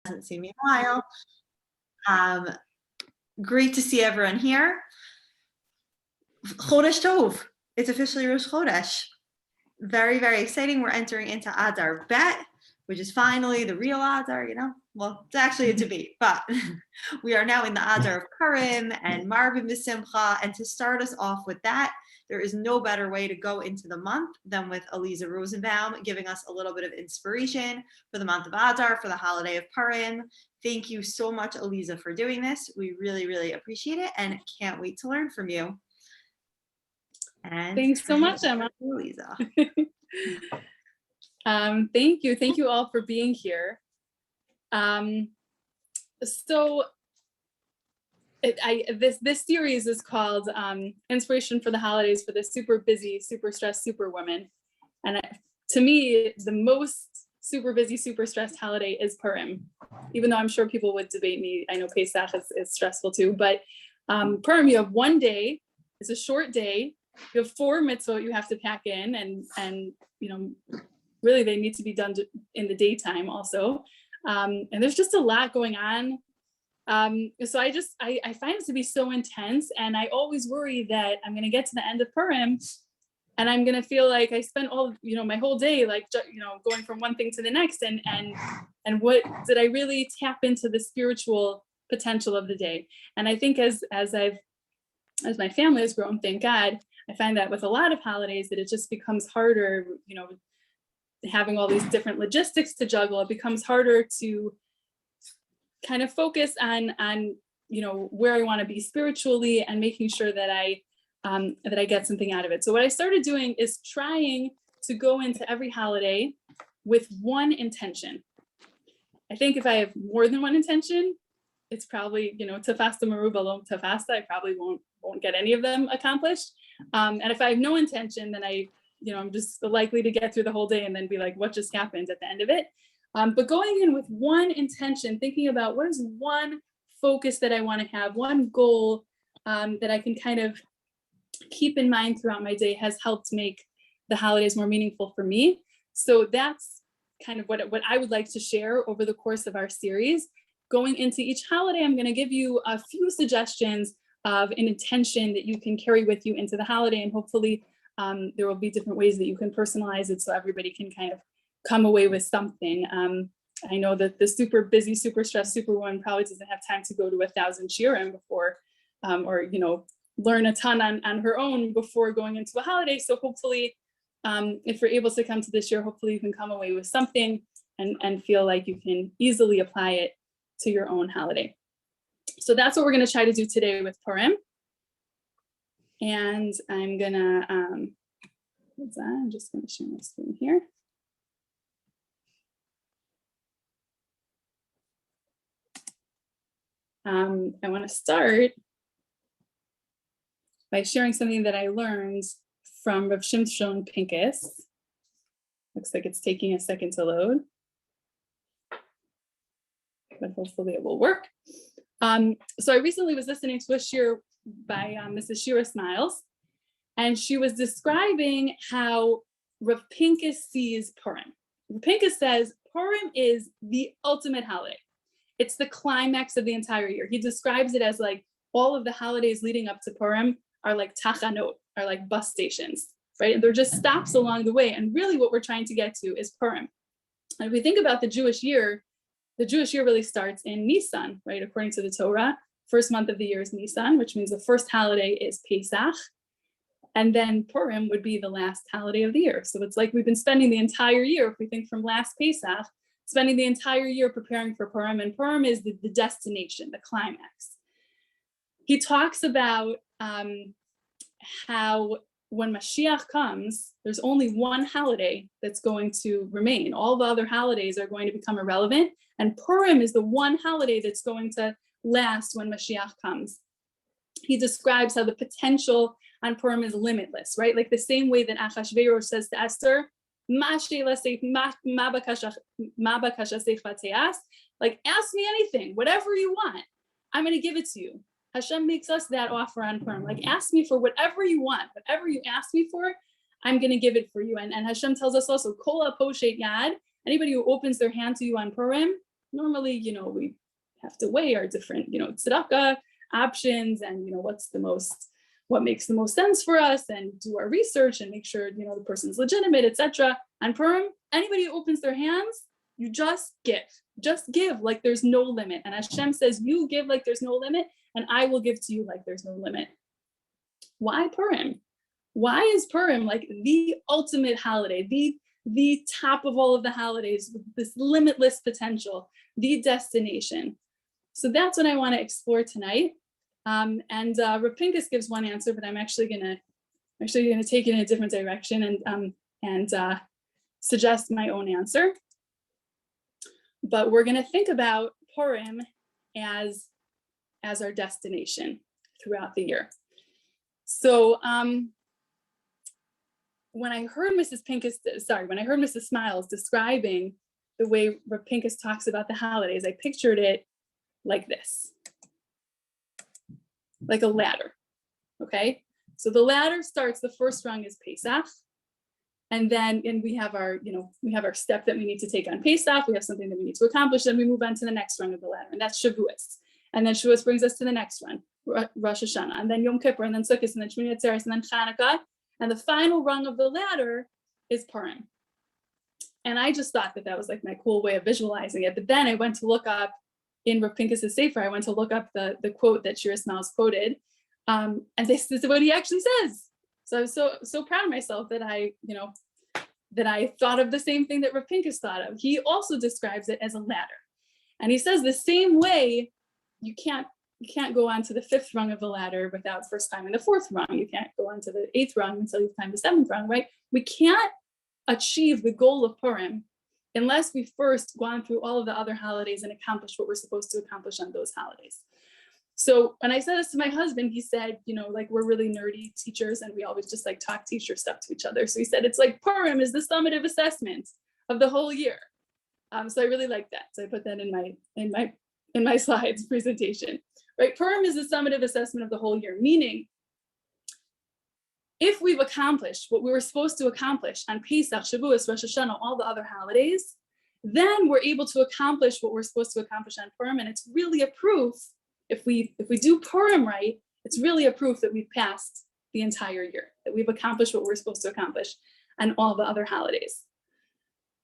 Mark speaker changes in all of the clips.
Speaker 1: Hasn't seen me in a while. Great to see everyone here. Chodesh Tov. It's officially Rosh Chodesh. Very, very exciting. We're entering into Adar Bet, which is finally the real Adar, you know? Well, it's actually a debate, but we are now in the Adar of Purim and Marvin B'Simcha. And to start us off with that, there is no better way to go into the month than with Aliza Rosenbaum giving us a little bit of inspiration for the month of Adar, for the holiday of Purim. Thank you so much, Aliza, for doing this. We really, really appreciate it and can't wait to learn from you. And
Speaker 2: thanks so much, Emma.
Speaker 1: Aliza.
Speaker 2: Thank you. Thank you all for being here. This series is called Inspiration for the Holidays for the Super Busy, Super Stressed Superwoman. And to me, the most super busy, super stressed holiday is Purim, even though I'm sure people would debate me. I know Pesach is stressful too, but Purim, you have one day, it's a short day. You have 4 mitzvot you have to pack in, and you know, really they need to be done in the daytime also. And there's just a lot going on. So I find it to be so intense, and I always worry that I'm going to get to the end of Purim and I'm going to feel like I spent my whole day, like, going from one thing to the next. And what did I really tap into the spiritual potential of the day? And I think as my family has grown, thank God, I find that with a lot of holidays that it just becomes harder, having all these different logistics to juggle. It becomes harder to kind of focus on where I want to be spiritually and making sure that I get something out of it. So what I started doing is trying to go into every holiday with one intention. I think if I have more than one intention, it's probably, tafasta meruba lo tafasta, I probably won't get any of them accomplished. And if I have no intention, then I'm just likely to get through the whole day and then be like, what just happened at the end of it? But going in with one intention, thinking about what is one focus that I want to have, one goal that I can kind of keep in mind throughout my day has helped make the holidays more meaningful for me. So that's kind of what I would like to share over the course of our series. Going into each holiday, I'm going to give you a few suggestions of an intention that you can carry with you into the holiday, and hopefully there will be different ways that you can personalize it so everybody can kind of come away with something. I know that the super busy, super stressed superwoman probably doesn't have time to go to 1,000 shiurim before, or learn a ton on her own before going into a holiday. So hopefully, if you're able to come to this year, hopefully you can come away with something and feel like you can easily apply it to your own holiday. So that's what we're going to try to do today with Purim. And I'm gonna, I'm just going to share my screen here. I want to start by sharing something that I learned from Rav Shimshon Pincus. Looks like it's taking a second to load, but hopefully it will work. So I recently was listening to a shiur by Mrs. Shira Smiles, and she was describing how Rav Pincus sees Purim. Rav Pincus says Purim is the ultimate holiday. It's the climax of the entire year. He describes it as like all of the holidays leading up to Purim are like tachanot, are like bus stations, right? And they're just stops along the way. And really what we're trying to get to is Purim. And if we think about the Jewish year really starts in Nisan, right? According to the Torah, first month of the year is Nisan, which means the first holiday is Pesach. And then Purim would be the last holiday of the year. So it's like we've been spending the entire year, if we think from last Pesach, spending the entire year preparing for Purim, and Purim is the destination, the climax. He talks about how when Mashiach comes, there's only one holiday that's going to remain. All the other holidays are going to become irrelevant, and Purim is the one holiday that's going to last when Mashiach comes. He describes how the potential on Purim is limitless, right? Like the same way that Achashverosh says to Esther, like, ask me anything, whatever you want, I'm going to give it to you. Hashem makes us that offer on Purim. Like, ask me for whatever you want, whatever you ask me for, I'm going to give it for you. And Hashem tells us also, Kol poshet yad, anybody who opens their hand to you on Purim, normally, we have to weigh our different, tzedakah options and, what makes the most sense for us and do our research and make sure, the person's legitimate, etc. On Purim, anybody who opens their hands, you just give like there's no limit. And Hashem says, you give like there's no limit, and I will give to you like there's no limit. Why Purim? Why is Purim like the ultimate holiday, the top of all of the holidays with this limitless potential, the destination? So that's what I want to explore tonight. And Rav Pinkus gives one answer, but I'm actually gonna take it in a different direction and suggest my own answer. But we're gonna think about Purim as our destination throughout the year. So when I heard Mrs. Smiles describing the way Rav Pinkus talks about the holidays, I pictured it like this, like a ladder. Okay, so the ladder starts, the first rung is Pesach, and we have our step that we need to take on Pesach. We have something that we need to accomplish, then we move on to the next rung of the ladder, and that's Shavuos. And then Shavuos brings us to the next one, Rosh Hashanah, and then Yom Kippur, and then Sukkot, and then Shmini Atzeres, and then Chanukah. And the final rung of the ladder is Purim. And I just thought that was like my cool way of visualizing it. But then I went to look up in Rav Pinkus' Sefer, I went to look up the quote that Shira Smiles quoted. And this is what he actually says. So I was so proud of myself that I thought of the same thing that Rav Pinkus thought of. He also describes it as a ladder. And he says the same way, you can't go on to the fifth rung of the ladder without first climbing the fourth rung. You can't go on to the eighth rung until you've climbed the seventh rung, right? We can't achieve the goal of Purim unless we first gone through all of the other holidays and accomplished what we're supposed to accomplish on those holidays. So when I said this to my husband, he said, we're really nerdy teachers and we always just like talk teacher stuff to each other. So he said, it's like Purim is the summative assessment of the whole year. So I really like that. So I put that in my slides presentation. Right, Purim is the summative assessment of the whole year, meaning if we've accomplished what we were supposed to accomplish on Pesach, Shavuos, Rosh Hashanah, all the other holidays, then we're able to accomplish what we're supposed to accomplish on Purim. And it's really a proof, if we do Purim right, it's really a proof that we've passed the entire year, that we've accomplished what we're supposed to accomplish on all the other holidays.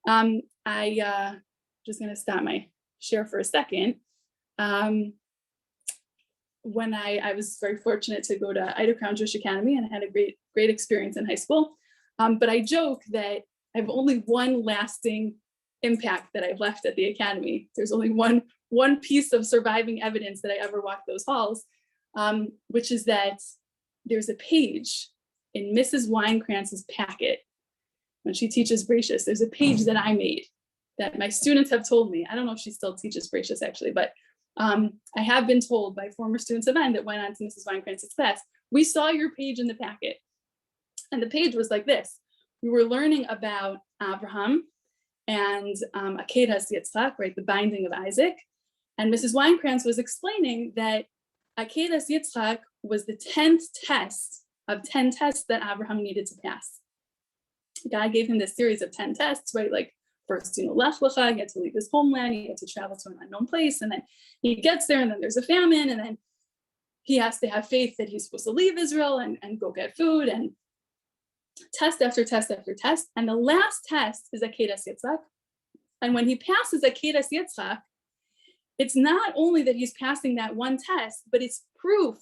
Speaker 2: Just gonna stop my share for a second. When I was very fortunate to go to Ida Crown Jewish Academy and I had a great experience in high school. But I joke that I have only one lasting impact that I've left at the academy. There's only one piece of surviving evidence that I ever walked those halls, which is that there's a page in Mrs. Weinkrans's packet when she teaches Gracious. There's a page that I made that my students have told me. I don't know if she still teaches Gracious actually, but I have been told by former students of mine that went on to Mrs. Weinkrans's class, we saw your page in the packet. And the page was like this. We were learning about Abraham and Akedas Yitzchak, right, the binding of Isaac. And Mrs. Weinkrans was explaining that Akedas Yitzchak was the 10th test of 10 tests that Abraham needed to pass. God gave him this series of 10 tests, right, like first, Lech Lecha, he had to leave his homeland, he had to travel to an unknown place, and then he gets there, and then there's a famine, and then he has to have faith that he's supposed to leave Israel and go get food, and test after test after test. And the last test is Akedas Yitzchak. And when he passes Akedas Yitzchak, it's not only that he's passing that one test, but it's proof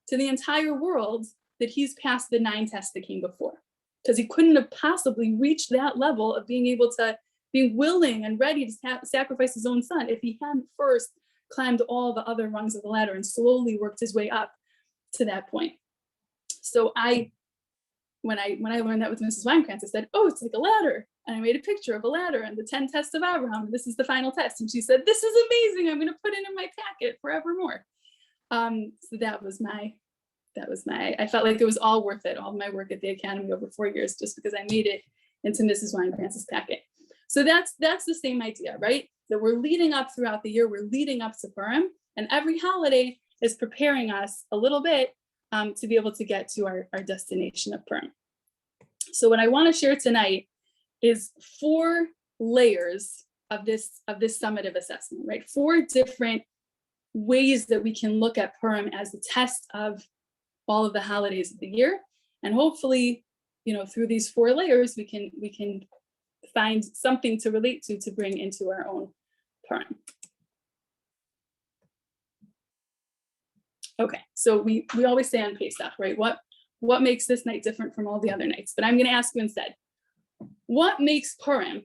Speaker 2: to the entire world that he's passed the 9 tests that came before. Because he couldn't have possibly reached that level of being able to be willing and ready to sacrifice his own son if he hadn't first climbed all the other rungs of the ladder and slowly worked his way up to that point. So when I learned that with Mrs. Weinkrans, I said, oh, it's like a ladder. And I made a picture of a ladder and the 10 tests of Abraham. This is the final test. And she said, this is amazing. I'm going to put it in my packet forevermore. So that was my, I felt like it was all worth it. All my work at the academy over 4 years, just because I made it into Mrs. Weinkrans's packet. So that's the same idea, right? That we're leading up throughout the year, we're leading up to Purim, and every holiday is preparing us a little bit to be able to get to our destination of Purim. So what I want to share tonight is 4 layers this summative assessment, right? 4 different ways that we can look at Purim as a test of all of the holidays of the year. And hopefully, through these 4 layers, we can find something to relate to bring into our own Purim. Okay, so we always say on Pesach, right? What makes this night different from all the other nights? But I'm going to ask you instead, what makes Purim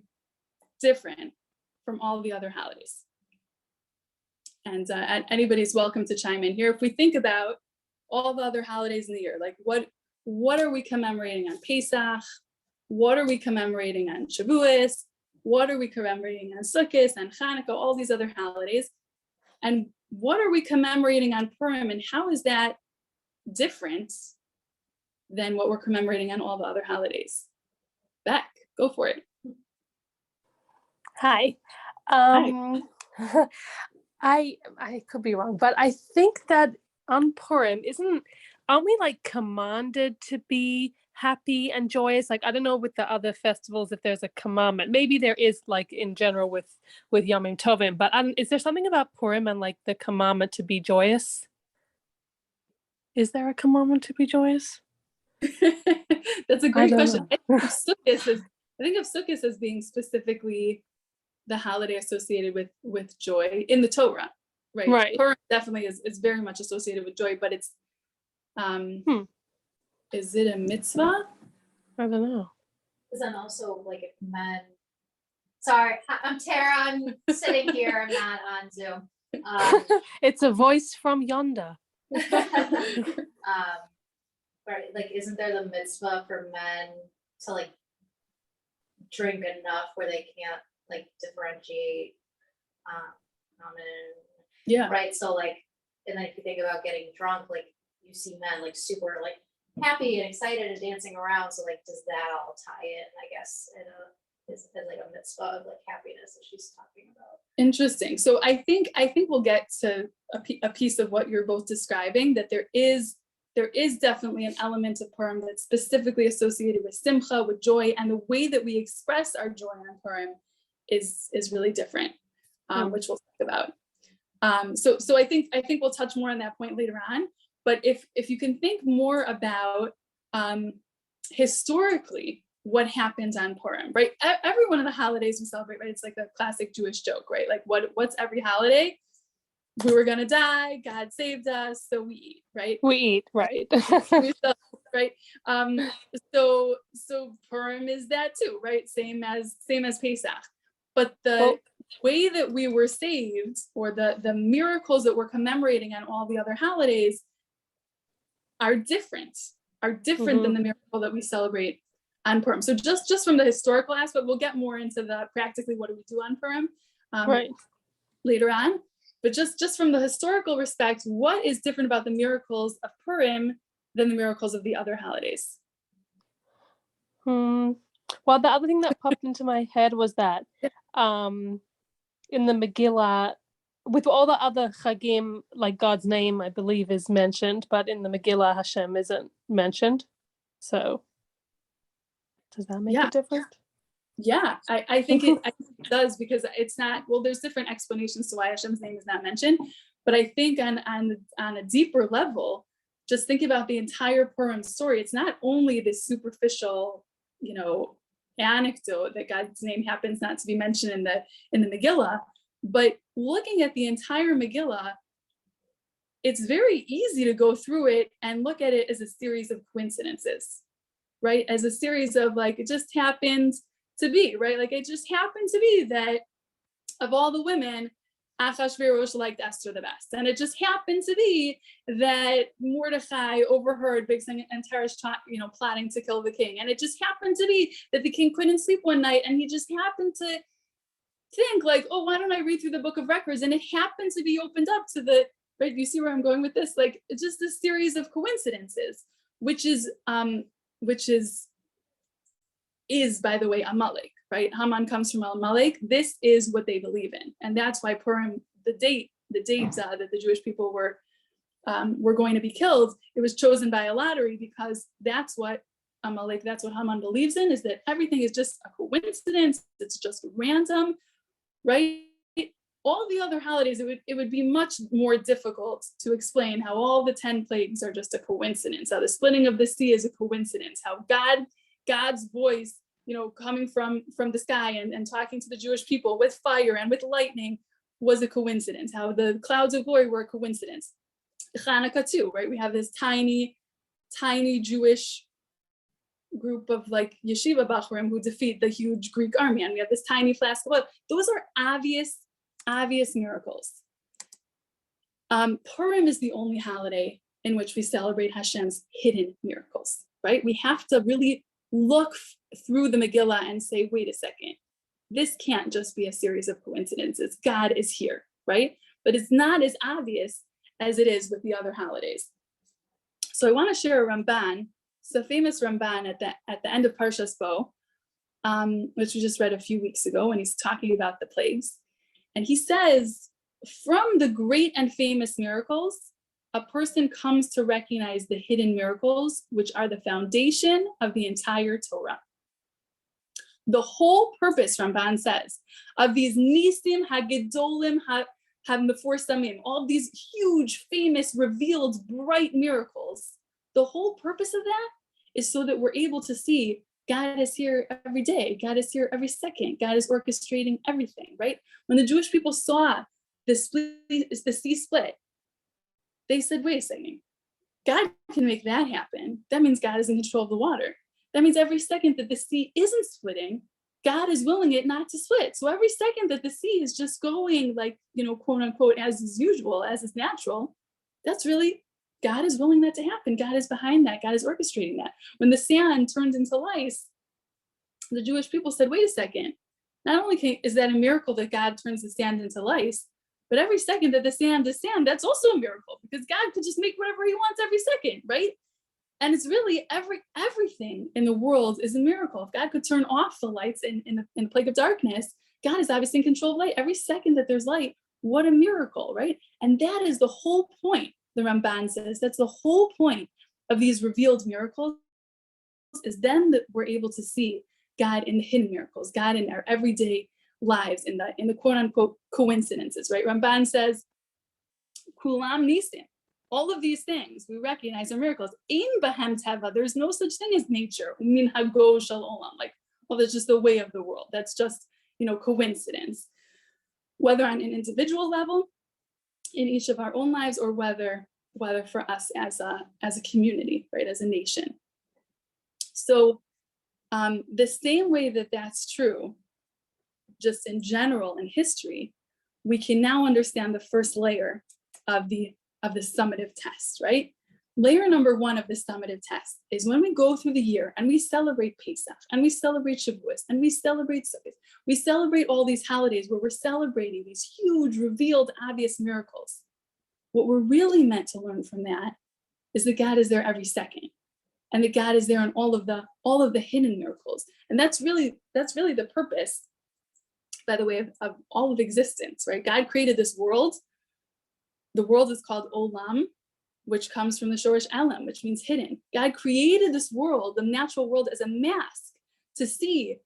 Speaker 2: different from all the other holidays? And anybody's welcome to chime in here. If we think about all the other holidays in the year, like what are we commemorating on Pesach? What are we commemorating on Shavuos? What are we commemorating on Sukkot and Hanukkah, all these other holidays? And what are we commemorating on Purim, and how is that different than what we're commemorating on all the other holidays? Beck, go for it.
Speaker 3: Hi.
Speaker 2: Hi.
Speaker 3: I could be wrong, but I think that on Purim, aren't we like commanded to be happy and joyous? Like, I don't know with the other festivals if there's a commandment. Maybe there is, like in general with Yomim Tovim, but is there something about Purim and like the commandment to be joyous? Is there a commandment to be joyous?
Speaker 2: That's a great question.
Speaker 3: Know.
Speaker 2: I think of Sukkot as being specifically the holiday associated with joy in the Torah, right?
Speaker 3: Right.
Speaker 2: Purim definitely is very much associated with joy, but it's is it a mitzvah?
Speaker 3: I don't know.
Speaker 4: Because I'm also like if men. Sorry, I'm Tara. I'm sitting here. I'm not on Zoom.
Speaker 3: It's a voice from yonder.
Speaker 4: Right, like isn't there the mitzvah for men to like drink enough where they can't like differentiate common,
Speaker 2: Yeah.
Speaker 4: right? So like, and then if you think about getting drunk, like you see men like super like happy and excited and dancing around. So like, does that all tie in? I guess is like a mitzvah of like happiness that she's talking about.
Speaker 2: Interesting. So I think we'll get to a piece of what you're both describing, that there is definitely an element of Purim that's specifically associated with simcha, with joy, and the way that we express our joy on Purim is really different, which we'll talk about. So I think we'll touch more on that point later on. But if you can think more about historically what happens on Purim, right? Every one of the holidays we celebrate, right? It's like a classic Jewish joke, right? Like what's every holiday? We were gonna die, God saved us, so we eat, right?
Speaker 3: We eat, right?
Speaker 2: Right. So Purim is that too, right? Same as Pesach. But the way that we were saved, or the miracles that we're commemorating on all the other holidays, are different than the miracle that we celebrate on Purim. So just from the historical aspect, we'll get more into the practically what do we do on Purim later on. But just from the historical respect, what is different about the miracles of Purim than the miracles of the other holidays?
Speaker 3: Well, the other thing that popped into my head was that in the Megillah, with all the other Chagim, like God's name, I believe, is mentioned, but in the Megillah, Hashem isn't mentioned. So does that make a difference?
Speaker 2: Yeah, I think it does, because it's not, well, there's different explanations to why Hashem's name is not mentioned, but I think on a deeper level, just think about the entire Purim story. It's not only this superficial, anecdote that God's name happens not to be mentioned in the Megillah, but looking at the entire Megillah, it's very easy to go through it and look at it as a series of coincidences, right? As a series of like, it just happened to be, right? Like it just happened to be that of all the women, Achashverosh liked Esther the best. And it just happened to be that Mordechai overheard Bigsan and Teresh, plotting to kill the king. And it just happened to be that the king couldn't sleep one night, and he just happened to think like, oh, why don't I read through the book of records? And it happened to be opened up to the, right? You see where I'm going with this? Like, it's just a series of coincidences, which is by the way, Amalek, right? Haman comes from Amalek. This is what they believe in. And that's why Purim, the date that the Jewish people were going to be killed, it was chosen by a lottery, because that's what Amalek, that's what Haman believes in, is that everything is just a coincidence. It's just random. right? All the other holidays, it would be much more difficult to explain how all the 10 plagues are just a coincidence, how the splitting of the sea is a coincidence, how God's voice, coming from the sky and talking to the Jewish people with fire and with lightning was a coincidence, how the clouds of glory were a coincidence. Hanukkah too, right? We have this tiny Jewish group of like yeshiva bachurim who defeat the huge Greek army, and we have this tiny flask of oil. Those are obvious miracles. Purim is the only holiday in which we celebrate Hashem's hidden miracles, right? We have to really look through the Megillah and say, wait a second, this can't just be a series of coincidences. God is here, right? But it's not as obvious as it is with the other holidays. So I want to share a Ramban. It's a famous Ramban at the end of Parshas Bo, which we just read a few weeks ago when he's talking about the plagues. And he says, from the great and famous miracles, a person comes to recognize the hidden miracles, which are the foundation of the entire Torah. The whole purpose, Ramban says, of these Nisim HaGedolim HaMeforsamim, all these huge, famous, revealed, bright miracles, the whole purpose of that is so that we're able to see God is here every day. God is here every second. God is orchestrating everything, right? When the Jewish people saw the sea split, they said, wait a second, God can make that happen. That means God is in control of the water. That means every second that the sea isn't splitting, God is willing it not to split. So every second that the sea is just going like, quote unquote, as is usual, as is natural, that's really, God is willing that to happen. God is behind that. God is orchestrating that. When the sand turned into lice, the Jewish people said, wait a second, not only is that a miracle that God turns the sand into lice, but every second that the sand is sand, that's also a miracle because God could just make whatever he wants every second, right? And it's really everything in the world is a miracle. If God could turn off the lights in the plague of darkness, God is obviously in control of light. Every second that there's light, what a miracle, right? And that is the whole point, the Ramban says, that's the whole point of these revealed miracles, is then that we're able to see God in the hidden miracles, God in our everyday lives, in the quote unquote coincidences, right? Ramban says, Kulam Nisim. All of these things we recognize are miracles. In Bahem Teva, there's no such thing as nature. Min Hago Shel Olam, like, well, that's just the way of the world. That's just, coincidence. Whether on an individual level, in each of our own lives, or whether for us as a community, right, as a nation. So the same way that that's true, just in general in history, we can now understand the first layer of the summative test, right? Layer number one of the summative test is when we go through the year and we celebrate Pesach, and we celebrate Shavuos, and we celebrate Sukkot. We celebrate all these holidays where we're celebrating these huge, revealed, obvious miracles. What we're really meant to learn from that is that God is there every second, and that God is there in all of the hidden miracles. And that's really the purpose, by the way, of all of existence, right? God created this world. The world is called Olam, which comes from the Shorish Elam, which means hidden. God created this world, the natural world, as a mask to see,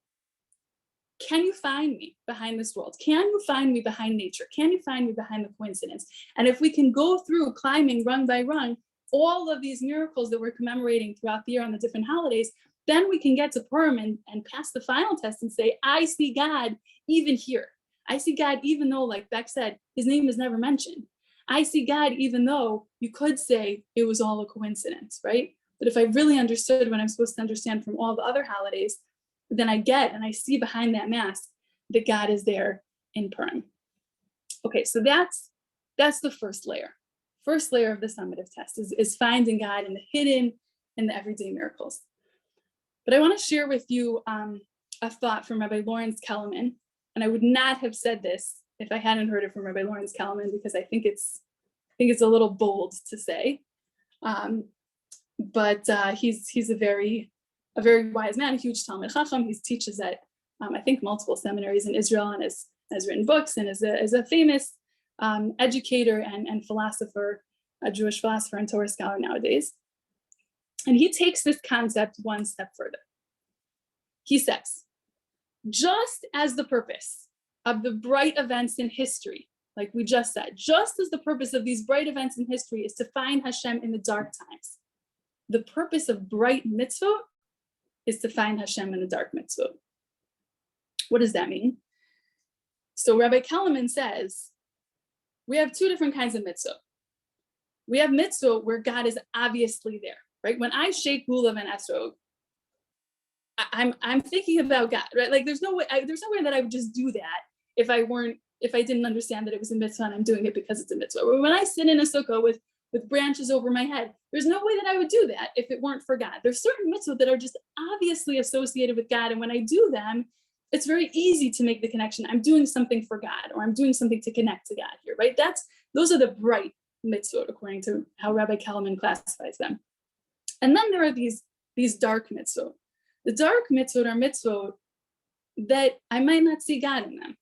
Speaker 2: can you find me behind this world? Can you find me behind nature? Can you find me behind the coincidence? And if we can go through climbing rung by rung, all of these miracles that we're commemorating throughout the year on the different holidays, then we can get to Purim and pass the final test and say, I see God even here. I see God even though, like Beck said, his name is never mentioned. I see God even though you could say it was all a coincidence, right? But if I really understood what I'm supposed to understand from all the other holidays, then I get and I see behind that mask that God is there in Purim. Okay, so that's the first layer. First layer of the summative test is finding God in the hidden and the everyday miracles. But I want to share with you a thought from Rabbi Lawrence Kellerman, and I would not have said this if I hadn't heard it from Rabbi Lawrence Kellerman, because I think it's a little bold to say, but he's a very wise man, a huge Talmid Chacham. He teaches at I think multiple seminaries in Israel, and has written books, and is a famous educator and philosopher, a Jewish philosopher and Torah scholar nowadays. And he takes this concept one step further. He says, just as the purpose of the bright events in history, like we just said, just as the purpose of these bright events in history is to find Hashem in the dark times, the purpose of bright mitzvot is to find Hashem in the dark mitzvot. What does that mean? So Rabbi Kellerman says, we have two different kinds of mitzvot. We have mitzvot where God is obviously there, right? When I shake lulav and esrog, I'm thinking about God, right? Like there's no way that I would just do that if I didn't understand that it was a mitzvah and I'm doing it because it's a mitzvah. Or when I sit in a sukkah with branches over my head, there's no way that I would do that if it weren't for God. There's certain mitzvot that are just obviously associated with God. And when I do them, it's very easy to make the connection. I'm doing something for God, or I'm doing something to connect to God here, right? Those are the bright mitzvot, according to how Rabbi Kellerman classifies them. And then there are these dark mitzvot. The dark mitzvot are mitzvot that I might not see God in them.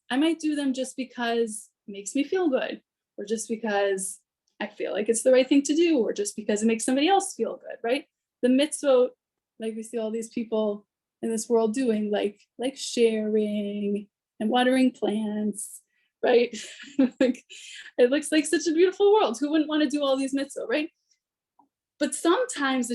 Speaker 2: I might do them just because it makes me feel good, or just because I feel like it's the right thing to do, or just because it makes somebody else feel good, right? The mitzvot, like we see all these people in this world doing, like sharing and watering plants, right? Like, it looks like such a beautiful world. Who wouldn't want to do all these mitzvot, right? But sometimes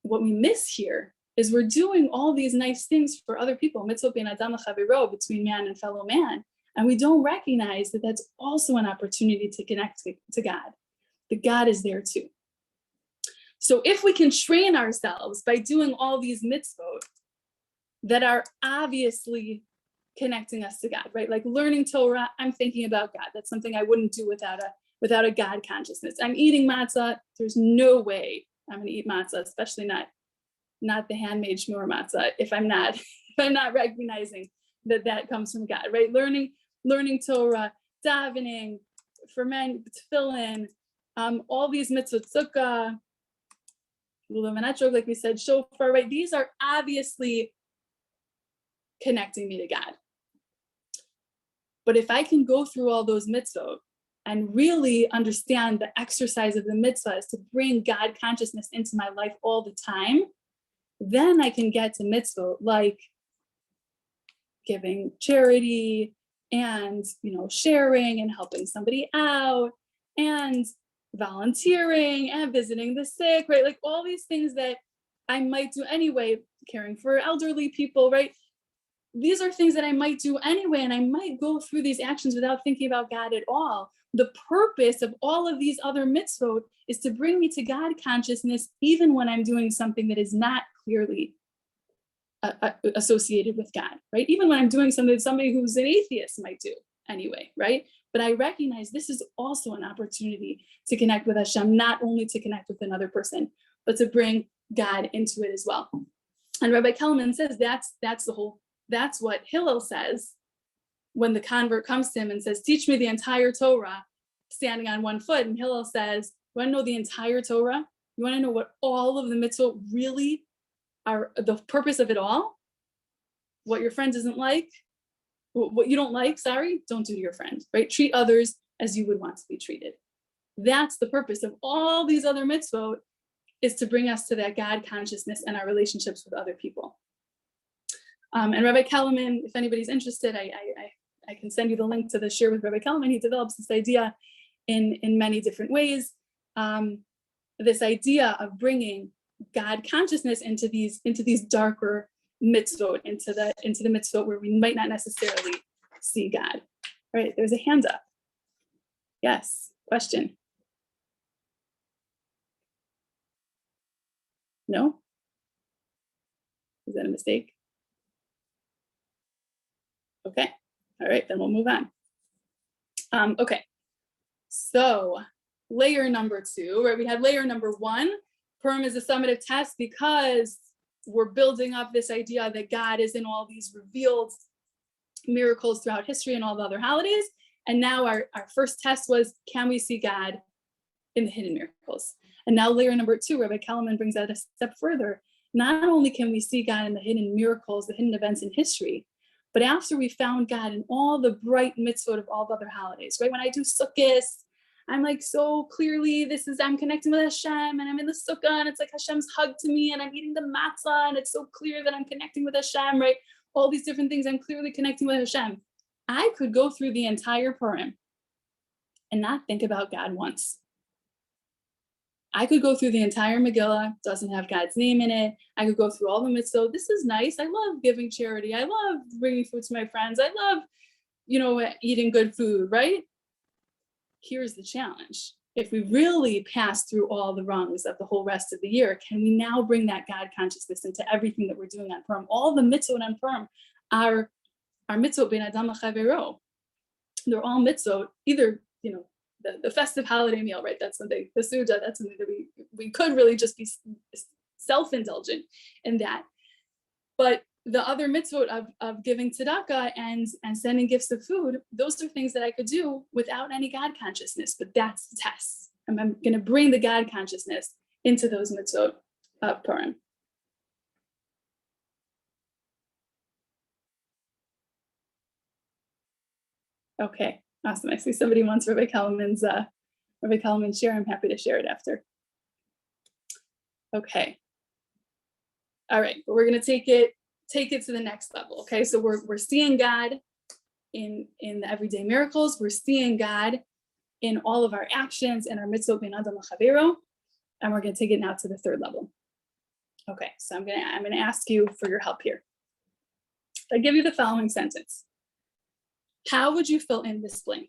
Speaker 2: what we miss here is we're doing all these nice things for other people, mitzvot ben adam l'chaviro, between man and fellow man, and we don't recognize that that's also an opportunity to connect to God, that God is there too. So if we can train ourselves by doing all these mitzvot that are obviously connecting us to God, right? Like learning Torah, I'm thinking about God. That's something I wouldn't do without a God consciousness. I'm eating matzah. There's no way I'm going to eat matzah, especially not the handmade shmur matzah, if I'm not recognizing that comes from God, right? Learning Torah, davening, ferment, tefillin, all these mitzvot, sukkah, lulav and etrog, like we said, shofar, right? These are obviously connecting me to God. But if I can go through all those mitzvot and really understand the exercise of the mitzvah is to bring God consciousness into my life all the time, then I can get to mitzvot like giving charity and, sharing and helping somebody out and volunteering and visiting the sick, right? Like all these things that I might do anyway, caring for elderly people, right? These are things that I might do anyway, and I might go through these actions without thinking about God at all. The purpose of all of these other mitzvot is to bring me to God consciousness, even when I'm doing something that is not clearly associated with God, right? Even when I'm doing something that somebody who's an atheist might do anyway, right? But I recognize this is also an opportunity to connect with Hashem, not only to connect with another person, but to bring God into it as well. And Rabbi Kellerman says that's what Hillel says when the convert comes to him and says, teach me the entire Torah, standing on one foot. And Hillel says, you want to know the entire Torah? You want to know what all of the mitzvot really are, the purpose of it all? What your friend doesn't like, what you don't like, don't do to your friend, right? Treat others as you would want to be treated. That's the purpose of all these other mitzvot, is to bring us to that God consciousness and our relationships with other people. And Rabbi Kellerman, if anybody's interested, I can send you the link to the share with Rabbi Kellerman. He develops this idea in many different ways. This idea of bringing God consciousness into these darker mitzvot, into the mitzvot where we might not necessarily see God. All right, there's a hand up. Yes, question. No? Is that a mistake? Okay, all right, then we'll move on. Okay, so layer number 2, right? We had layer number 1. Purim is a summative test because we're building up this idea that God is in all these revealed miracles throughout history and all the other holidays. And now our first test was, can we see God in the hidden miracles? And now layer number 2, Rabbi Kellerman brings that a step further. Not only can we see God in the hidden miracles, the hidden events in history, but after we found God in all the bright mitzvot of all the other holidays, right? When I do Sukkot, I'm like, so clearly I'm connecting with Hashem, and I'm in the sukkah, and it's like Hashem's hug to me, and I'm eating the matzah, and it's so clear that I'm connecting with Hashem, right? all these different things. I'm clearly connecting with Hashem. I could go through the entire Purim and not think about God once. I could go through the entire Megillah, doesn't have God's name in it. I could go through all the mitzvot. This is nice. I love giving charity. I love bringing food to my friends. I love, eating good food, right? Here's the challenge. If we really pass through all the rungs of the whole rest of the year, can we now bring that God consciousness into everything that we're doing on Purim? All the mitzvot on Purim are mitzvot ben adam l'chavero. They're all mitzvot, either, the festive holiday meal, right? That's something, the suda, that's something that we could really just be self-indulgent in that. But the other mitzvot of giving tzedakah and sending gifts of food, those are things that I could do without any God consciousness, but that's the test. I'm going to bring the God consciousness into those mitzvot of Purim. Okay, awesome. I see somebody wants Rabbi Kellerman's share. I'm happy to share it after. Okay. All right, but we're going to take it to the next level. Okay, so we're seeing God in the everyday miracles. We're seeing God in all of our actions and our mitzvot ben adam l'chavero, and we're going to take it now to the third level. Okay, so I'm going to ask you for your help here. I give you the following sentence. How would you fill in this blank?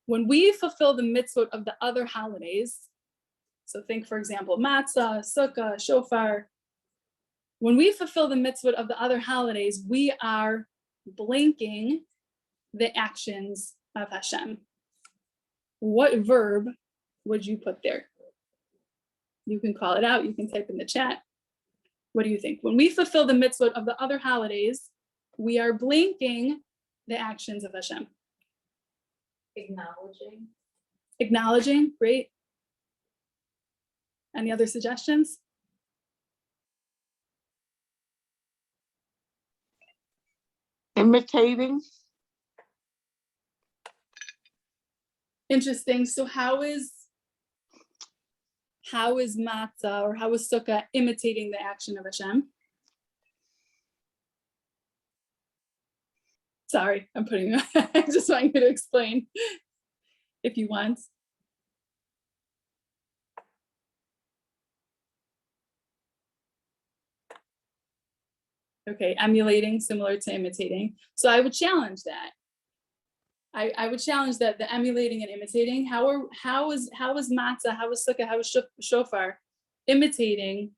Speaker 2: When we fulfill the mitzvot of the other holidays, so think, for example, matzah, sukkah, shofar. When we fulfill the mitzvot of the other holidays, we are blanking the actions of Hashem. What verb would you put there? You can call it out. You can type in the chat. What do you think? When we fulfill the mitzvot of the other holidays, we are blanking the actions of Hashem. Acknowledging, great. Any other suggestions?
Speaker 5: Imitating.
Speaker 2: Interesting. So how is matzah or how is sukkah imitating the action of Hashem? Sorry, I'm putting you. I just want you to explain if you want. Okay, emulating, similar to imitating. So I would challenge that. I would challenge that, the emulating and imitating. How is matzah, how is sukkah, how is shofar imitating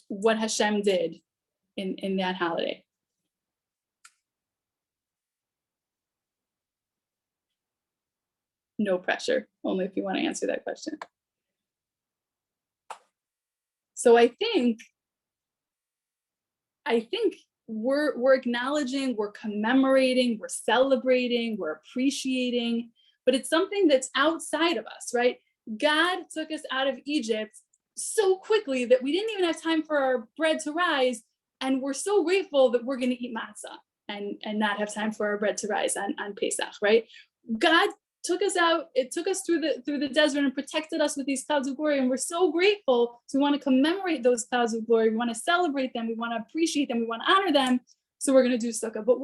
Speaker 2: what Hashem did in that holiday? No pressure, only if you want to answer that question. So I think we're acknowledging, we're commemorating, we're celebrating, we're appreciating, but it's something that's outside of us, right? God took us out of Egypt so quickly that we didn't even have time for our bread to rise, and we're so grateful that we're going to eat matzah and not have time for our bread to rise on Pesach, right? God took us out, it took us through the desert and protected us with these clouds of glory, and we're so grateful. So we want to commemorate those clouds of glory, we want to celebrate them, we want to appreciate them, we want to honor them. So we're going to do sukkah, but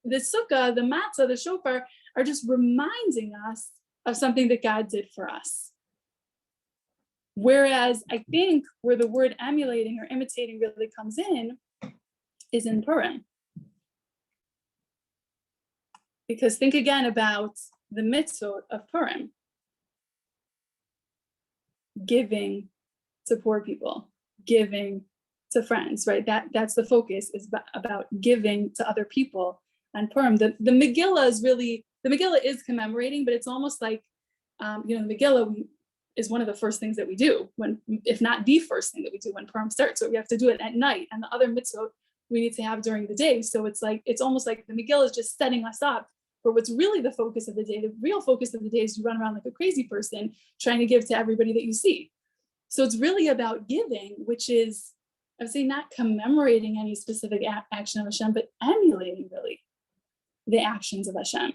Speaker 2: the sukkah, the matzah, the shofar are just reminding us of something that God did for us. Whereas I think where the word emulating or imitating really comes in is in Purim. Because think again about the mitzvot of Purim. Giving to poor people, giving to friends, right? That's the focus, is about giving to other people on Purim. The Megillah is commemorating, but it's almost like, the Megillah is one of the first things that we do, if not the first thing that we do when Purim starts. So we have to do it at night, and the other mitzvot we need to have during the day. So it's almost like the Megillah is just setting us up for what's really the focus of the day. The real focus of the day is you run around like a crazy person trying to give to everybody that you see. So it's really about giving, which is, I would say, not commemorating any specific action of Hashem, but emulating really the actions of Hashem.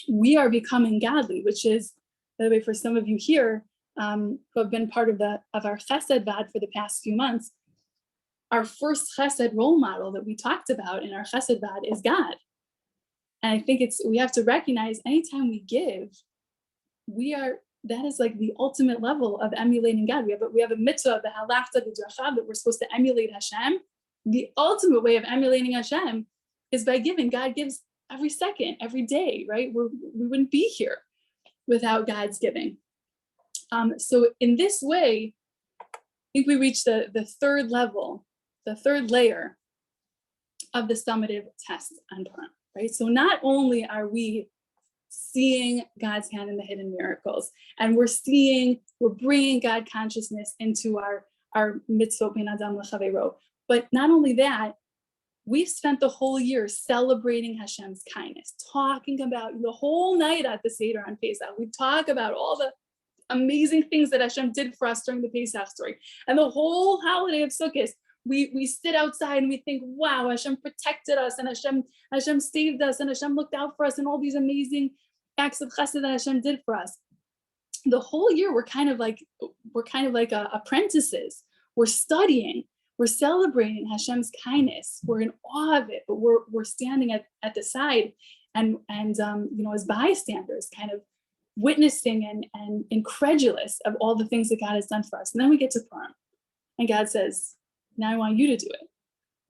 Speaker 2: We are becoming godly, which is, by the way, for some of you here who have been part of our Chesed Vad for the past few months, our first chesed role model that we talked about in our chesed vad is God. And I think we have to recognize anytime we give, that is like the ultimate level of emulating God. We have a mitzvah, the halachta b'drachav, that we're supposed to emulate Hashem. The ultimate way of emulating Hashem is by giving. God gives every second, every day, right? We wouldn't be here without God's giving. So in this way, I think we reach the third level, the third layer of the summative test on Purim, right? So not only are we seeing God's hand in the hidden miracles, and we're bringing God consciousness into our mitzvot ben adam l'chavero, but not only that, we've spent the whole year celebrating Hashem's kindness, talking about the whole night at the Seder on Pesach. We talk about all the amazing things that Hashem did for us during the Pesach story. And the whole holiday of Sukkot, we sit outside and we think, wow, Hashem protected us, and Hashem saved us, and Hashem looked out for us, and all these amazing acts of chesed that Hashem did for us. The whole year, we're kind of like apprentices. We're studying. We're celebrating Hashem's kindness. We're in awe of it, but we're standing at the side and as bystanders, kind of witnessing and incredulous of all the things that God has done for us. And then we get to Purim, and God says, now I want you to do it.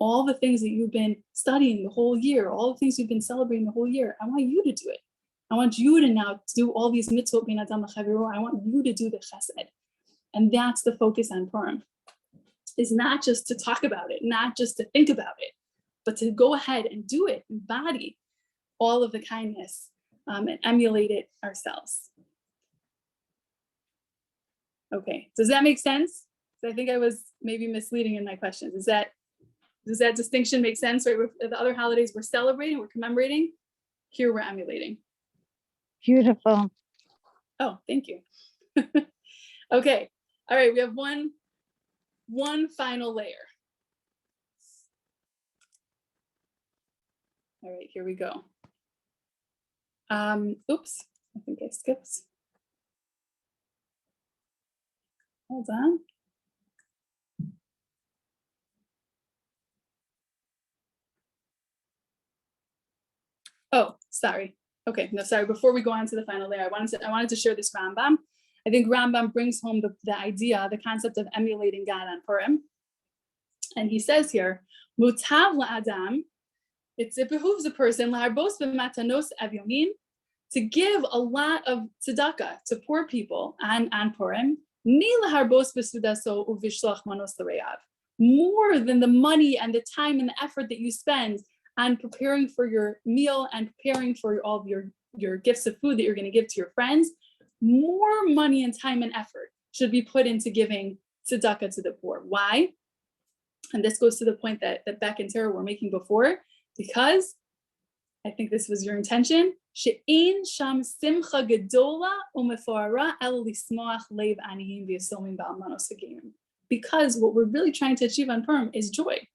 Speaker 2: All the things that you've been studying the whole year, all the things you've been celebrating the whole year, I want you to do it. I want you to now do all these mitzvot ben adam l'chavero. I want you to do the chesed. And that's the focus on Purim, is not just to talk about it, not just to think about it, but to go ahead and do it, embody all of the kindness and emulate it ourselves. Okay, does that make sense? I think I was maybe misleading in my questions. Does that distinction make sense? Right, with the other holidays we're celebrating, we're commemorating. Here we're emulating.
Speaker 5: Beautiful.
Speaker 2: Oh, thank you. Okay, all right, we have one final layer. All right, here we go. Oops, I think I skipped. Hold on. Oh, sorry. Okay, no, sorry. Before we go on to the final layer, I wanted to share this Rambam. I think Rambam brings home the idea, the concept of emulating God on Purim. And he says here, Mutav la'adam, it behooves a person, la'arbos b'matanos avyomin, to give a lot of tzedakah to poor people on Purim, mi la'arbos b'sudaso uvishloch manos l'reyav, more than the money and the time and the effort that you spend on preparing for your meal and preparing for all of your gifts of food that you're going to give to your friends. More money and time and effort should be put into giving tzedakah to the poor. Why? And this goes to the point that Beck and Tara were making before, because I think this was your intention. She'ein sham simcha gedola u'meforara el lismoach lev aniyim v'yasomim ba'almanos hagim. Because what we're really trying to achieve on Purim is joy.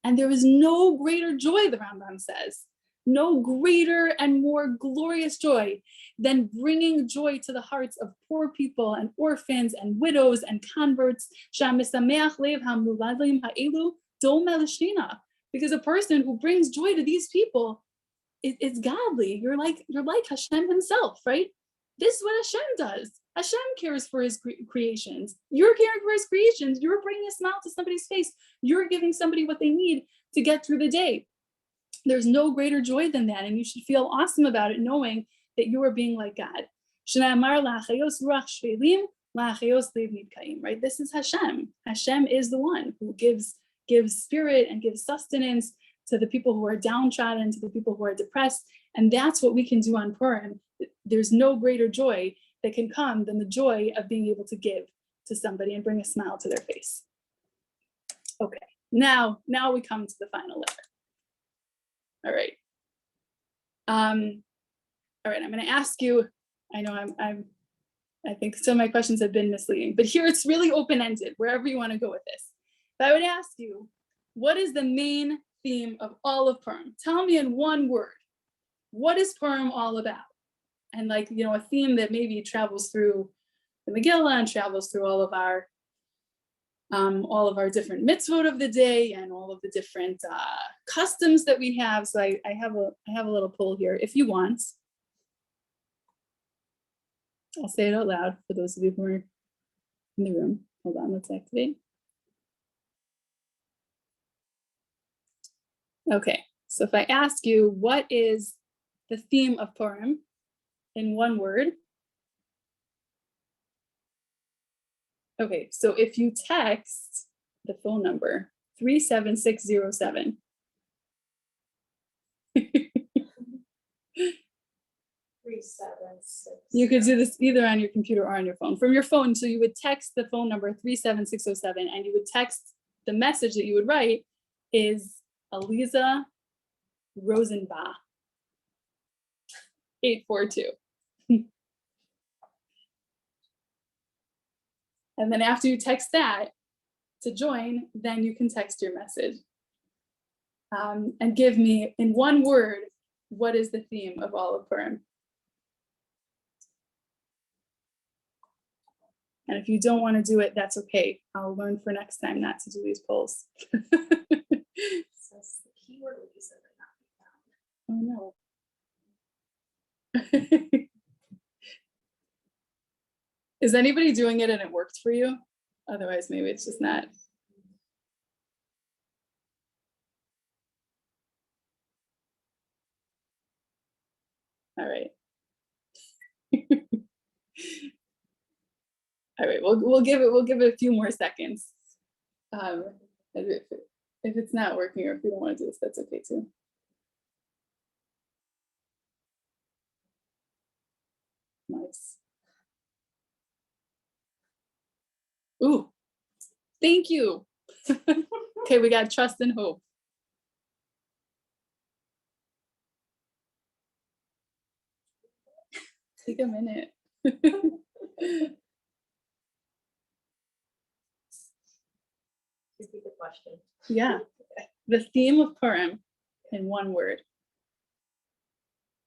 Speaker 2: And there is no greater joy, the Rambam says, no greater and more glorious joy than bringing joy to the hearts of poor people and orphans and widows and converts. Because a person who brings joy to these people, it's godly. You're like Hashem himself, right? This is what Hashem does. Hashem cares for his creations. You're caring for his creations. You're bringing a smile to somebody's face. You're giving somebody what they need to get through the day. There's no greater joy than that. And you should feel awesome about it, knowing that you are being like God. Right? This is Hashem. Hashem is the one who gives spirit and gives sustenance to the people who are downtrodden, to the people who are depressed. And that's what we can do on Purim. There's no greater joy that can come than the joy of being able to give to somebody and bring a smile to their face. Okay, now we come to the final letter. All right. All right, I'm going to ask you, I know I think some of my questions have been misleading, but here it's really open-ended, wherever you want to go with this. But I would ask you, what is the main theme of all of Purim? Tell me in one word, what is Purim all about? And a theme that maybe travels through the Megillah and travels through all of our all of our different mitzvot of the day and all of the different customs that we have. So I have a little poll here if you want. I'll say it out loud for those of you who are in the room. Hold on, let's activate. Okay, so if I ask you, what is the theme of Purim in one word? Okay, so if you text the phone number 37607.
Speaker 4: 376.
Speaker 2: You could do this either on your computer or on your phone. From your phone, so you would text the phone number 37607, and you would text the message that you would write is Aliza Rosenbaum 842. And then after you text that to join, then you can text your message. And give me in one word, what is the theme of all of Purim? And if you don't want to do it, that's okay. I'll learn for next time not to do these polls.
Speaker 4: Says the keyword Aliza would not be found.
Speaker 2: Oh no. Is anybody doing it and it worked for you? Otherwise, maybe it's just not. All right. All right, we'll give it a few more seconds. If it's not working, or if you don't want to do this, that's okay too. Nice. Ooh, thank you. Okay, we got trust and hope. Take a minute.
Speaker 4: Repeat the question.
Speaker 2: Yeah, the theme of Purim in one word.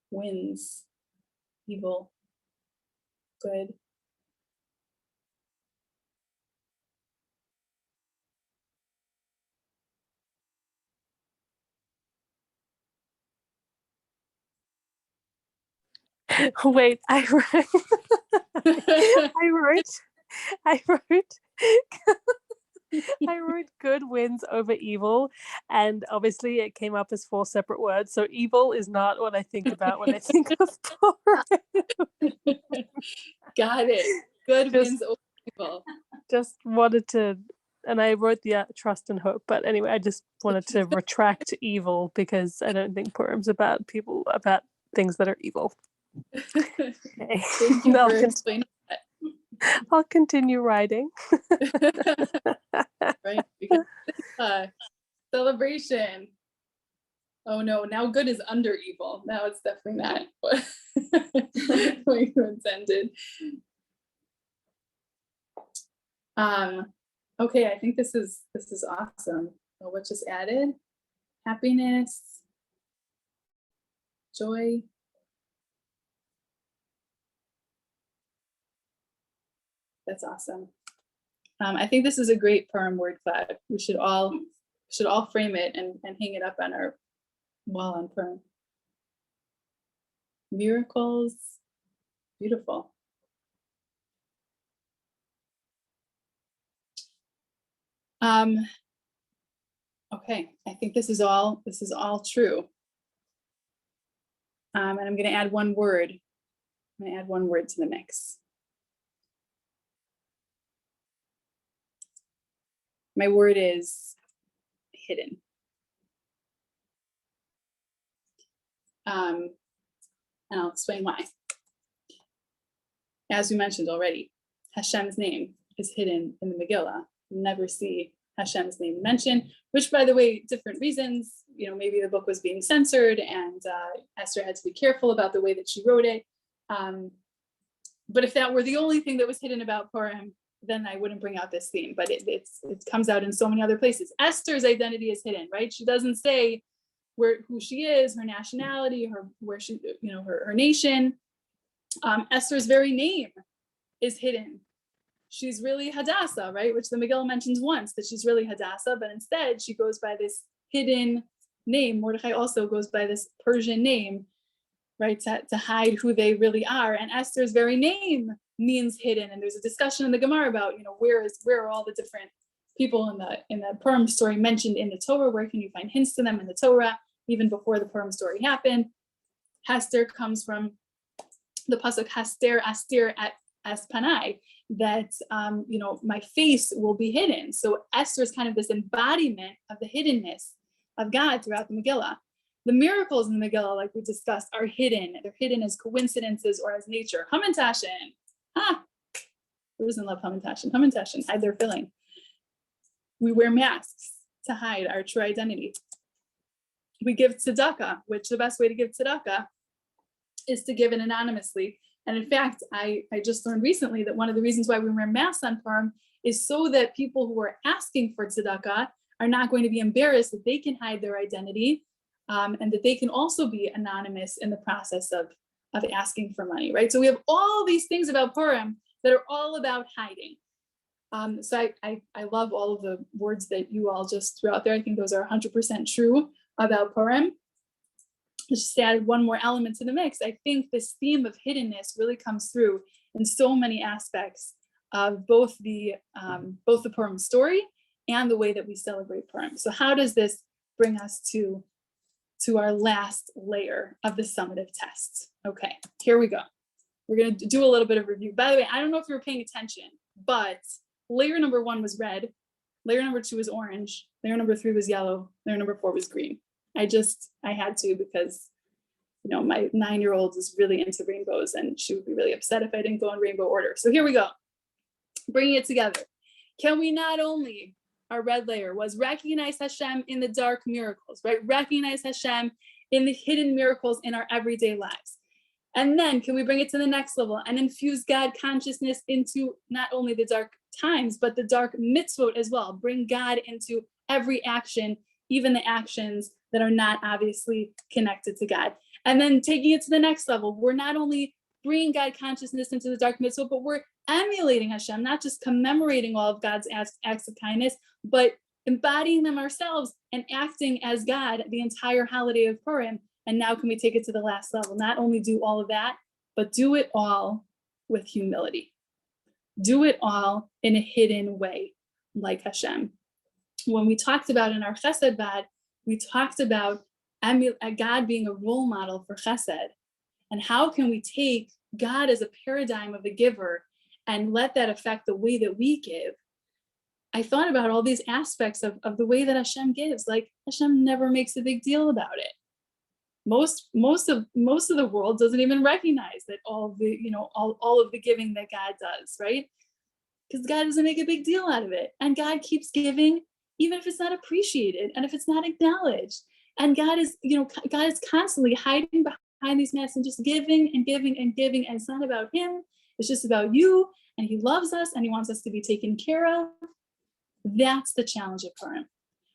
Speaker 2: Wins, evil, good.
Speaker 3: Wait, I wrote good wins over evil, and obviously it came up as 4 separate words. So evil is not what I think about when I think of Purim.
Speaker 2: Got it. Good wins over evil.
Speaker 3: Just wanted to, and I wrote the trust and hope. But anyway, I just wanted to retract evil because I don't think Purim's about things that are evil. Okay.
Speaker 2: Thank you for explaining that.
Speaker 3: I'll continue writing.
Speaker 2: Right, because celebration. Oh no, now good is under evil. Now it's definitely not what you intended. Okay, I think this is awesome. So what just added? Happiness, joy. That's awesome. I think this is a great Purim word cloud. We should all frame it and hang it up on our wall on Purim. Miracles, beautiful. Okay, I think this is all true. And I'm going to add one word. I'm going to add one word to the mix. My word is hidden. And I'll explain why. As we mentioned already, Hashem's name is hidden in the Megillah. You never see Hashem's name mentioned, which, by the way, different reasons. Maybe the book was being censored, and Esther had to be careful about the way that she wrote it. But if that were the only thing that was hidden about Purim, then I wouldn't bring out this theme. But it comes out in so many other places. Esther's identity is hidden, right? She doesn't say who she is, her nationality, where she, her nation. Esther's very name is hidden she's really Hadassah, right? Which the Megillah mentions once, that she's really Hadassah, but instead she goes by this hidden name. Mordechai also goes by this Persian name, right, to hide who they really are. And Esther's very name means hidden. And there's a discussion in the Gemara about, where are all the different people in the Purim story mentioned in the Torah? Where can you find hints to them in the Torah, even before the Purim story happened? Hester comes from the pasuk Haster Astir at Espanai, that my face will be hidden. So Esther is kind of this embodiment of the hiddenness of God throughout the Megillah. The miracles in the Megillah, like we discussed, are hidden. They're hidden as coincidences or as nature. Hamantashen. Who doesn't love Hamantashen? Hamantashen, hide their filling. We wear masks to hide our true identity. We give tzedakah, which the best way to give tzedakah is to give it anonymously. And in fact, I just learned recently that one of the reasons why we wear masks on Purim is so that people who are asking for tzedakah are not going to be embarrassed, that they can hide their identity, and that they can also be anonymous in the process of asking for money, right? So we have all these things about Purim that are all about hiding. So I love all of the words that you all just threw out there. I think those are 100% true about Purim. Just add one more element to the mix. I think this theme of hiddenness really comes through in so many aspects of both the Purim story and the way that we celebrate Purim. So how does this bring us to our last layer of the summative test? Okay, here we go. We're going to do a little bit of review. By the way, I don't know if you were paying attention, but layer number 1 was red, layer number 2 was orange, layer number 3 was yellow, layer number 4 was green. I had to, because my 9-year-old is really into rainbows and she would be really upset if I didn't go in rainbow order. So here we go, bringing it together. Can we not only, our red layer was recognize Hashem in the dark miracles, right? Recognize Hashem in the hidden miracles in our everyday lives. And then can we bring it to the next level and infuse God consciousness into not only the dark times, but the dark mitzvot as well. Bring God into every action, even the actions that are not obviously connected to God. And then taking it to the next level, we're not only bringing God consciousness into the dark mitzvot, but we're emulating Hashem, not just commemorating all of God's acts of kindness, but embodying them ourselves and acting as God the entire holiday of Purim. And now can we take it to the last level? Not only do all of that, but do it all with humility. Do it all in a hidden way, like Hashem. When we talked about in our Chesed Bad, we talked about God being a role model for Chesed. And how can we take God as a paradigm of the giver and let that affect the way that we give? I thought about all these aspects of the way that Hashem gives. Like, Hashem never makes a big deal about it. Most of the world doesn't even recognize that all of the giving that God does, right? Because God doesn't make a big deal out of it. And God keeps giving, even if it's not appreciated and if it's not acknowledged. And God is constantly hiding behind these masks and just giving and giving and giving. And it's not about him. It's just about you. And he loves us and he wants us to be taken care of. That's the challenge of Purim.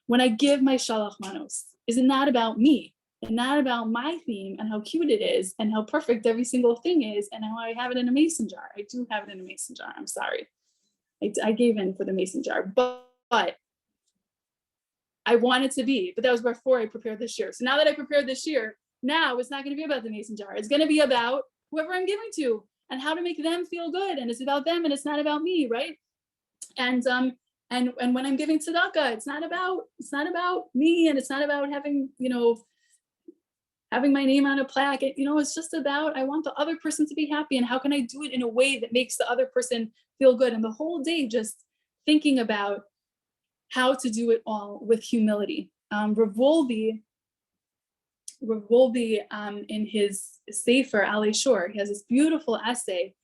Speaker 2: When I give my shalach manos, is it not about me and not about my theme and how cute it is and how perfect every single thing is and how I have it in a mason jar? I do have it in a mason jar. I'm sorry. I gave in for the mason jar, but I want it to be, but that was before I prepared this year. So now that I prepared this year, now it's not going to be about the mason jar. It's going to be about whoever I'm giving to and how to make them feel good. And it's about them and it's not about me, right? And when I'm giving tzedakah, it's not about me and it's not about having my name on a plaque. It's just about, I want the other person to be happy and how can I do it in a way that makes the other person feel good? And the whole day just thinking about how to do it all with humility. Rav Wolbe, in his Sefer Alei Shor, he has this beautiful essay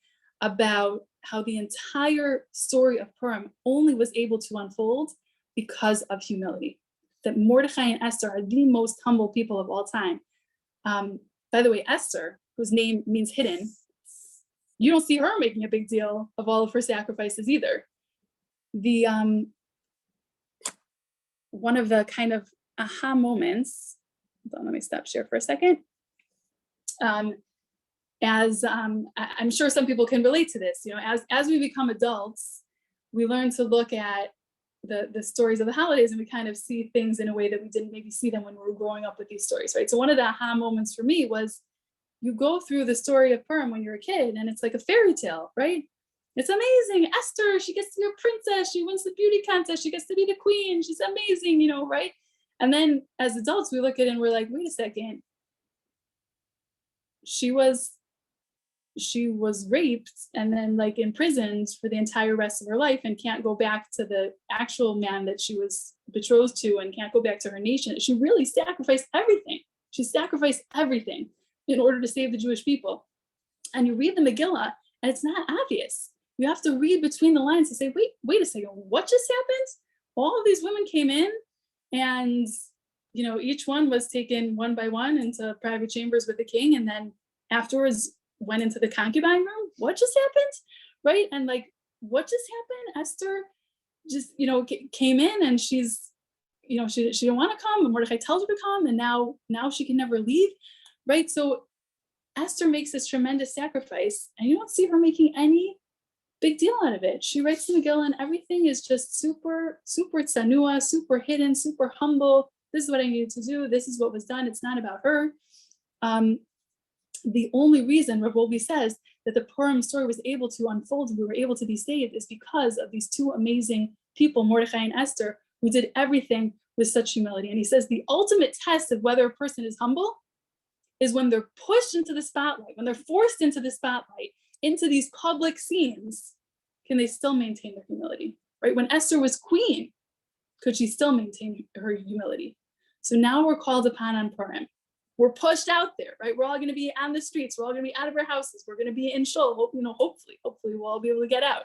Speaker 2: about how the entire story of Purim only was able to unfold because of humility. That Mordechai and Esther are the most humble people of all time. By the way, Esther, whose name means hidden, you don't see her making a big deal of all of her sacrifices either. One of the kind of aha moments, hold on, let me stop share for a second. as I'm sure some people can relate to this, as we become adults, we learn to look at the stories of the holidays, and we kind of see things in a way that we didn't maybe see them when we were growing up with these stories, right? So one of the aha moments for me was, you go through the story of Purim when you're a kid, and it's like a fairy tale, right? It's amazing. Esther, she gets to be a princess. She wins the beauty contest. She gets to be the queen. She's amazing, right? And then as adults, we look at it and we're like, wait a second. She was raped and then like imprisoned for the entire rest of her life, and can't go back to the actual man that she was betrothed to, and can't go back to her nation. She really sacrificed everything. She sacrificed everything in order to save the Jewish people. And you read the Megillah, and it's not obvious. You have to read between the lines to say, wait a second, what just happened? All of these women came in, and each one was taken one by one into private chambers with the king, and then afterwards went into the concubine room. What just happened? Right? And like, what just happened? Esther just, came in, and she's, she didn't want to come, and Mordecai tells her to come, and now she can never leave. Right? So Esther makes this tremendous sacrifice, and you don't see her making any big deal out of it. She writes the Megillah, and everything is just super, super tsanua, super hidden, super humble. This is what I needed to do. This is what was done. It's not about her. The only reason Rav Wolbe says that the Purim story was able to unfold, we were able to be saved, is because of these two amazing people, Mordecai and Esther, who did everything with such humility. And he says the ultimate test of whether a person is humble is when they're pushed into the spotlight, when they're forced into the spotlight, into these public scenes, can they still maintain their humility, right? When Esther was queen, could she still maintain her humility? So now we're called upon on Purim. We're pushed out there, right? We're all going to be on the streets. We're all going to be out of our houses. We're going to be in shul. Hopefully we'll all be able to get out,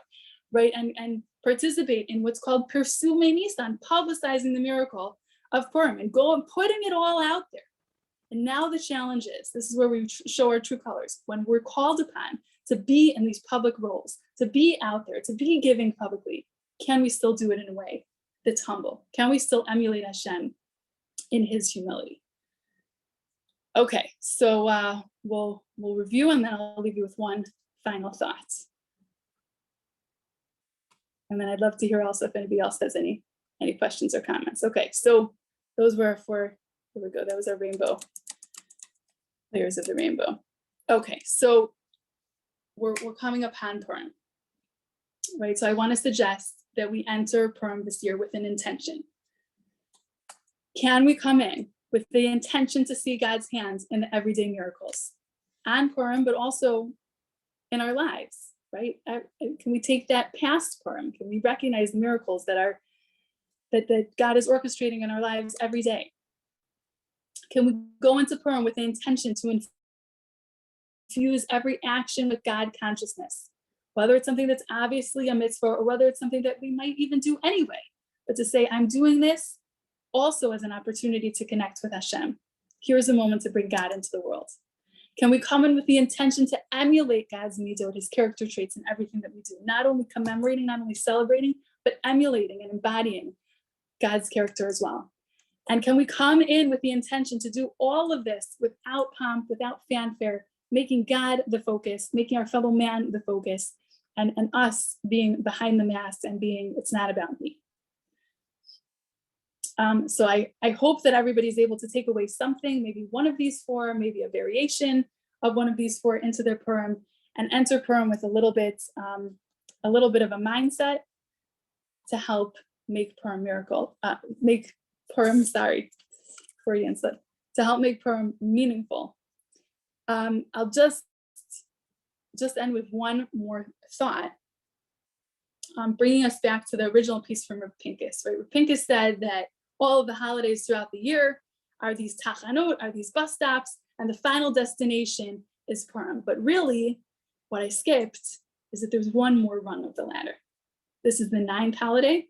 Speaker 2: right? And participate in what's called Persume Nisan, publicizing the miracle of Purim, and go and putting it all out there. And now the challenge is, this is where we show our true colors. When we're called upon to be in these public roles, to be out there, to be giving publicly, can we still do it in a way that's humble? Can we still emulate Hashem in his humility? Okay, so we'll review, and then I'll leave you with one final thought. And then I'd love to hear also if anybody else has any questions or comments. Okay, so those were here we go, that was our rainbow, layers of the rainbow. Okay, so we're coming upon Purim, right? So I want to suggest that we enter Purim this year with an intention. Can we come in with the intention to see God's hands in the everyday miracles on Purim, but also in our lives, right? Can we take that past Purim? Can we recognize the miracles that God is orchestrating in our lives every day? Can we go into Purim with the intention to infuse every action with God consciousness, whether it's something that's obviously a mitzvah, or whether it's something that we might even do anyway, but to say, I'm doing this also as an opportunity to connect with Hashem. Here's a moment to bring God into the world. Can we come in with the intention to emulate God's midot, his character traits in everything that we do, not only commemorating, not only celebrating, but emulating and embodying God's character as well? And can we come in with the intention to do all of this without pomp, without fanfare, making God the focus, making our fellow man the focus, and us being behind the mask and being, it's not about me. So I hope that everybody's able to take away something, maybe one of these four, maybe a variation of one of these four into their Purim, and enter Purim with a little bit of a mindset to help make Purim to help make Purim meaningful. I'll just end with one more thought, bringing us back to the original piece from Rav Pincus, right? Rav Pincus said that all of the holidays throughout the year are these tachanot, are these bus stops, and the final destination is Purim. But really, what I skipped is that there's one more rung of the ladder. This is the 9th holiday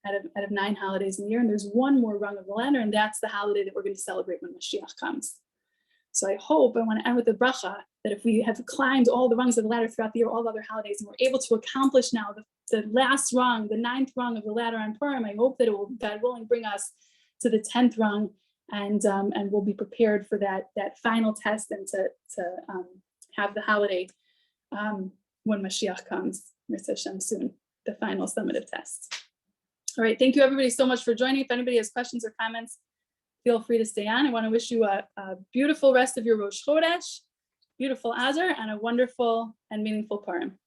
Speaker 2: out of 9 holidays in the year, and there's one more rung of the ladder, and that's the holiday that we're going to celebrate when Mashiach comes. So I want to end with the bracha that if we have climbed all the rungs of the ladder throughout the year, all the other holidays, and we're able to accomplish now the last rung, the 9th rung of the ladder on Purim, I hope that it will, God willing, bring us to the 10th rung, and we'll be prepared for that final test, and to have the holiday when Mashiach comes, Mirza Hashem, soon, the final summative test. All right, thank you everybody so much for joining. If anybody has questions or comments, feel free to stay on. I want to wish you a beautiful rest of your Rosh Chodesh, beautiful Adar, and a wonderful and meaningful Purim.